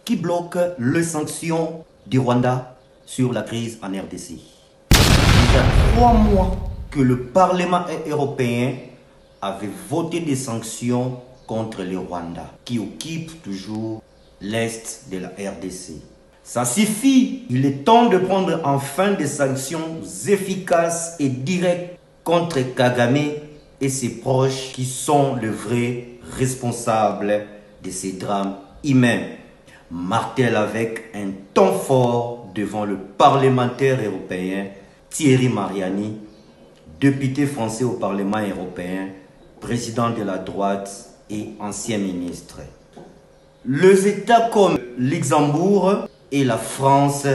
qui bloque les sanctions du Rwanda sur la crise en RDC. Il y a 3 mois que le Parlement européen avait voté des sanctions contre le Rwanda, qui occupe toujours l'Est de la RDC. Ça suffit, il est temps de prendre enfin des sanctions efficaces et directes contre Kagame et ses proches qui sont les vrais responsables de ces drames humains. Martèle avec un ton fort devant le parlementaire européen Thierry Mariani, député français au Parlement européen, président de la droite et ancien ministre. Les États comme Luxembourg et la France,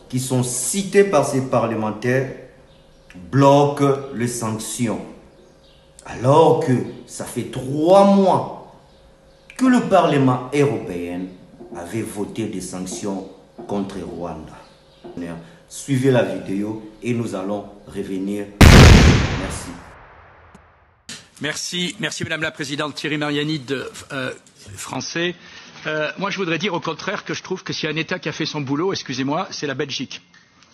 qui sont cités par ces parlementaires, bloquent les sanctions. Alors que ça fait 3 mois que le Parlement européen avait voté des sanctions contre Rwanda. Suivez la vidéo et nous allons revenir. Merci. Merci Madame la Présidente. Thierry Mariani, français. Moi, je voudrais dire au contraire que je trouve que s'il y a un État qui a fait son boulot, excusez-moi, c'est la Belgique.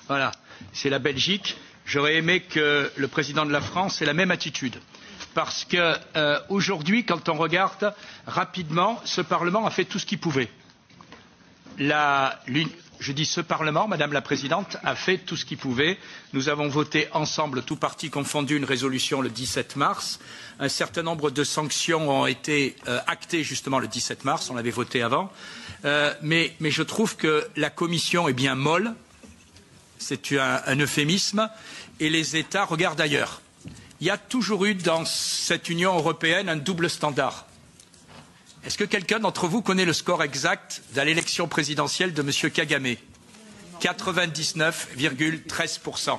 Voilà, c'est la Belgique. J'aurais aimé que le président de la France ait la même attitude. Parce que aujourd'hui, quand on regarde rapidement, ce Parlement a fait tout ce qu'il pouvait. Je dis ce Parlement, Madame la Présidente, a fait tout ce qu'il pouvait. Nous avons voté ensemble, tous partis confondus, une résolution le 17 mars. Un certain nombre de sanctions ont été actées justement le 17 mars, on l'avait voté avant. Mais je trouve que la Commission est bien molle, c'est un euphémisme, et les États regardent ailleurs. Il y a toujours eu dans cette Union européenne un double standard. Est-ce que quelqu'un d'entre vous connaît le score exact de l'élection présidentielle de M. Kagame? 99,13%.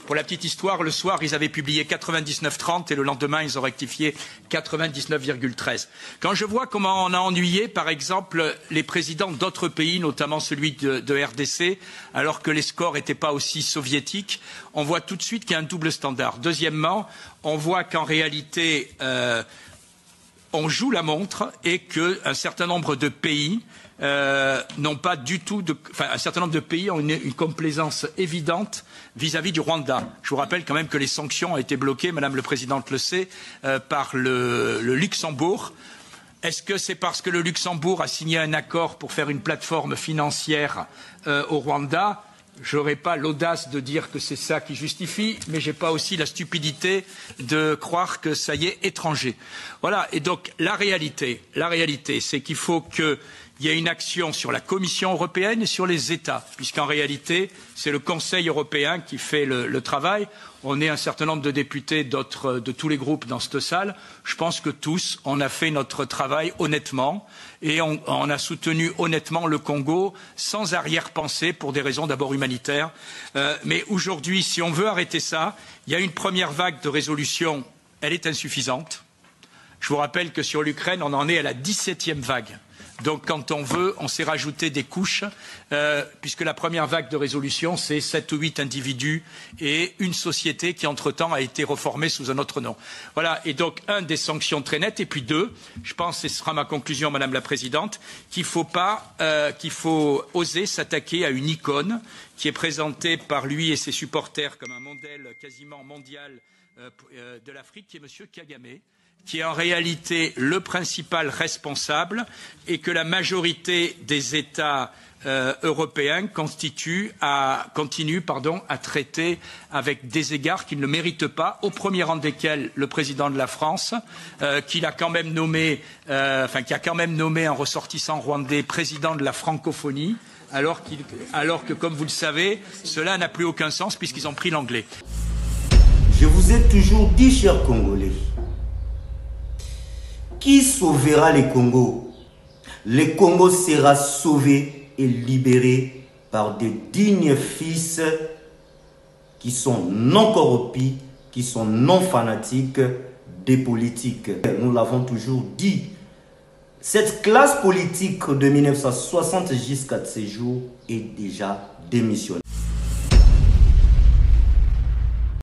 Pour la petite histoire, le soir, ils avaient publié 99,30 et le lendemain, ils ont rectifié 99,13. Quand je vois comment on a ennuyé, par exemple, les présidents d'autres pays, notamment celui de RDC, alors que les scores n'étaient pas aussi soviétiques, on voit tout de suite qu'il y a un double standard. Deuxièmement, on voit qu'en réalité, on joue la montre et qu'un certain nombre de pays n'ont pas du tout un certain nombre de pays ont une complaisance évidente vis-à-vis du Rwanda. Je vous rappelle quand même que les sanctions ont été bloquées, Madame la Présidente le sait, par le Luxembourg. Est-ce que c'est parce que le Luxembourg a signé un accord pour faire une plateforme financière au Rwanda? Je n'aurais pas l'audace de dire que c'est ça qui justifie, mais je n'ai pas aussi la stupidité de croire que ça y est étranger. Voilà, et donc la réalité, c'est qu'il faut qu'il y ait une action sur la Commission européenne et sur les États, puisqu'en réalité, c'est le Conseil européen qui fait le travail. On est un certain nombre de députés de tous les groupes dans cette salle. Je pense que tous, on a fait notre travail honnêtement et on a soutenu honnêtement le Congo sans arrière-pensée pour des raisons d'abord humanitaires. Mais aujourd'hui, si on veut arrêter ça, il y a une première vague de résolution, elle est insuffisante. Je vous rappelle que sur l'Ukraine, on en est à la 17e vague. Donc quand on veut, on s'est rajouté des couches, puisque la première vague de résolution, c'est 7 ou 8 individus et une société qui, entre-temps, a été reformée sous un autre nom. Voilà, et donc, des sanctions très nettes, et puis 2, je pense, et ce sera ma conclusion, Madame la Présidente, qu'il faut oser s'attaquer à une icône qui est présentée par lui et ses supporters comme un modèle quasiment mondial de l'Afrique, qui est M. Kagame, qui est en réalité le principal responsable et que la majorité des États européens continuent à traiter avec des égards qu'ils ne méritent pas, au premier rang desquels le président de la France, qui a quand même nommé un ressortissant rwandais président de la francophonie, alors que, comme vous le savez, cela n'a plus aucun sens puisqu'ils ont pris l'anglais. Je vous ai toujours dit, chers Congolais, qui sauvera les Congos? Le Congo sera sauvé et libéré par des dignes fils qui sont non corrompus, qui sont non fanatiques des politiques. Nous l'avons toujours dit. Cette classe politique de 1960 jusqu'à ces jours est déjà démissionnée.